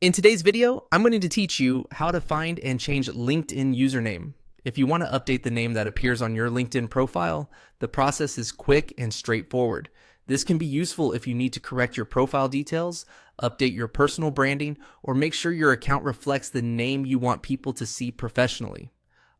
In today's video, I'm going to teach you how to find and change LinkedIn username. If you want to update the name that appears on your LinkedIn profile, the process is quick and straightforward. This can be useful if you need to correct your profile details, update your personal branding, or make sure your account reflects the name you want people to see professionally.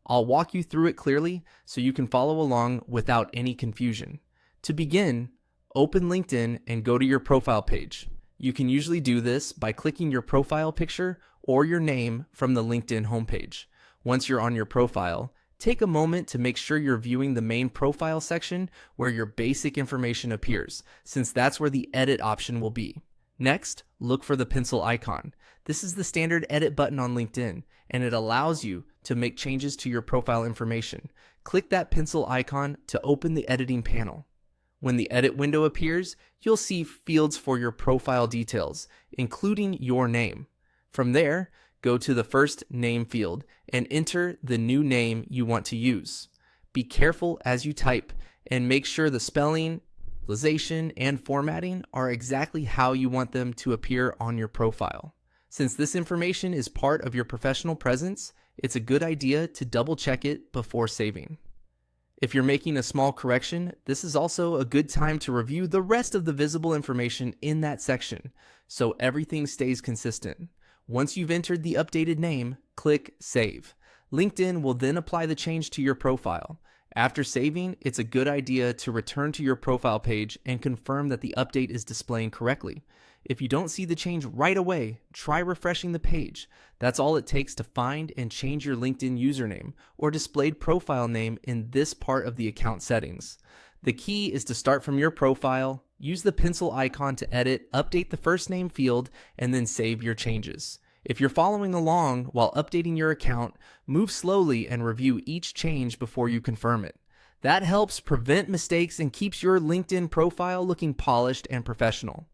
I'll walk you through it clearly so you can follow along without any confusion. To begin, open LinkedIn and go to your profile page. You can usually do this by clicking your profile picture or your name from the LinkedIn homepage. Once you're on your profile, take a moment to make sure you're viewing the main profile section where your basic information appears, since that's where the edit option will be. Next, look for the pencil icon. This is the standard edit button on LinkedIn, and it allows you to make changes to your profile information. Click that pencil icon to open the editing panel. When the edit window appears, you'll see fields for your profile details, including your name. From there, go to the first name field and enter the new name you want to use. Be careful as you type and make sure the spelling, capitalization, and formatting are exactly how you want them to appear on your profile. Since this information is part of your professional presence, it's a good idea to double check it before saving. If you're making a small correction, this is also a good time to review the rest of the visible information in that section, so everything stays consistent. Once you've entered the updated name, click Save. LinkedIn will then apply the change to your profile. After saving, it's a good idea to return to your profile page and confirm that the update is displaying correctly. If you don't see the change right away, try refreshing the page. That's all it takes to find and change your LinkedIn username or displayed profile name in this part of the account settings. The key is to start from your profile, use the pencil icon to edit, update the first name field, and then save your changes. If you're following along while updating your account, move slowly and review each change before you confirm it. That helps prevent mistakes and keeps your LinkedIn profile looking polished and professional.